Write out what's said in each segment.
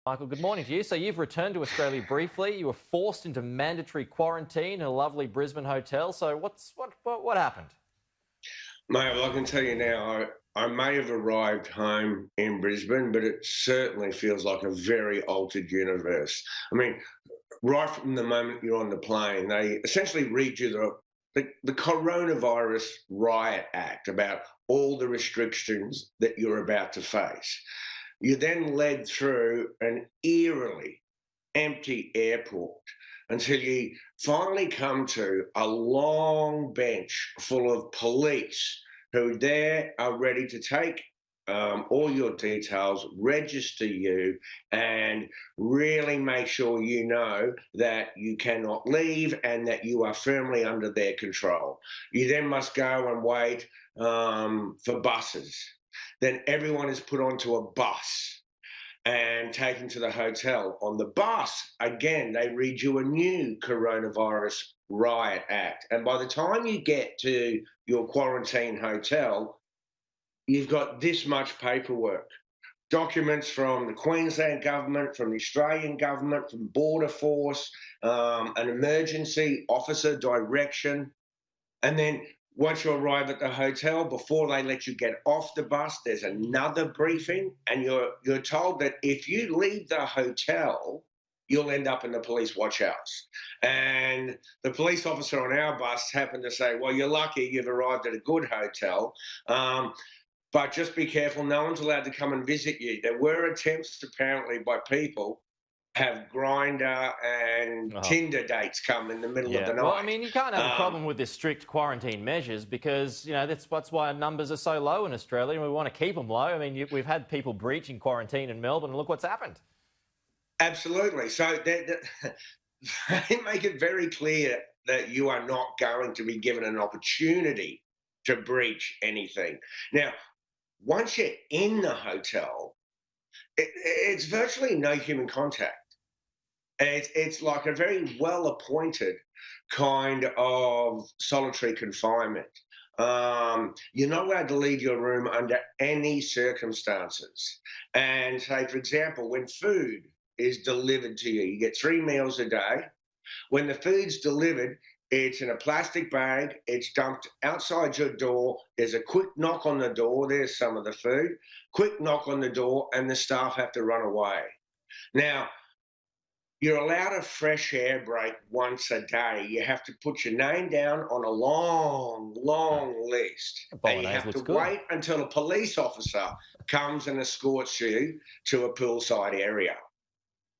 Michael, good morning to you. So you've returned to Australia briefly. You were forced into mandatory quarantine in a lovely Brisbane hotel. So what happened? Mate, well, I can tell you now, I may have arrived home in Brisbane, but it certainly feels like a very altered universe. I mean, right from the moment you're on the plane, they essentially read you the Coronavirus Riot Act about all the restrictions that you're about to face. You're then led through an eerily empty airport until you finally come to a long bench full of police who there are ready to take all your details, register you, and really make sure you know that you cannot leave and that you are firmly under their control. You then must go and wait for buses. Then everyone is put onto a bus and taken to the hotel. On the bus, again, they read you a new Coronavirus Riot Act. And by the time you get to your quarantine hotel, you've got this much paperwork. Documents from the Queensland government, from the Australian government, from Border Force, an emergency officer direction. And then once you arrive at the hotel, before they let you get off the bus, there's another briefing, and you're told that if you leave the hotel, you'll end up in the police watch house. And the police officer on our bus happened to say, "Well, you're lucky you've arrived at a good hotel. But just be careful, no one's allowed to come and visit you." There were attempts, apparently, by people have Grinder and Oh, Tinder dates come in the middle of yeah. the Well, I night. mean, you can't have a Um, problem with this strict quarantine measures because, that's why our numbers are so low in Australia and we want to keep them low. I mean, we've had people breaching quarantine in Melbourne and look what's happened. Absolutely. So they make it very clear that you are not going to be given an opportunity to breach anything. Now, once you're in the hotel, it's virtually no human contact. It's like a very well appointed kind of solitary confinement. You're not allowed to leave your room under any circumstances. And say, for example, when food is delivered to you, you get 3 meals a day. When the food's delivered, it's in a plastic bag, it's dumped outside your door. There's a quick knock on the door, there's some of the food, quick knock on the door, and the staff have to run away. Now, you're allowed a fresh air break once a day. You have to put your name down on a long, long list, and you Bolognese have to looks good. wait until a police officer comes and escorts you to a poolside area.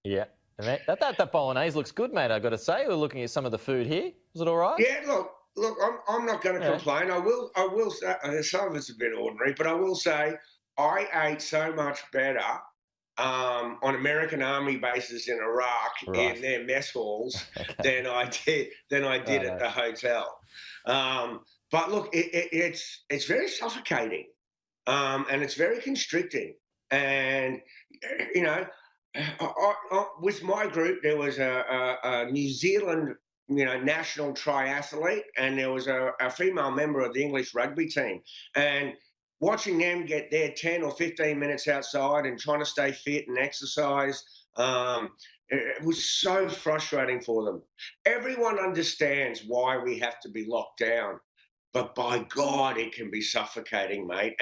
Yeah. And that bolognese looks good, mate, I've got to say. We're looking at some of the food here. Is it all right? Yeah, look, I'm not going to Yeah. complain. I will say some of it's a bit ordinary, but I will say I ate so much better on American Army bases in Iraq in Right. their mess halls Okay. than I did at Righto. the hotel. But look, it's very suffocating, and it's very constricting. And you know, with my group, there was a New Zealand, national triathlete, and there was a female member of the English rugby team, and watching them get their 10 or 15 minutes outside and trying to stay fit and exercise, it was so frustrating for them. Everyone understands why we have to be locked down, but by God, it can be suffocating, mate.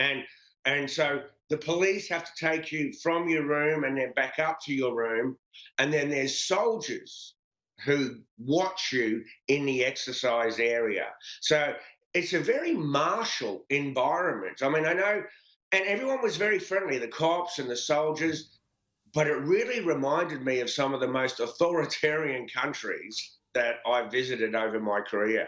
And so the police have to take you from your room and then back up to your room, and then there's soldiers who watch you in the exercise area. So it's a very martial environment. I mean, I know, and everyone was very friendly, the cops and the soldiers, but it really reminded me of some of the most authoritarian countries that I visited over my career.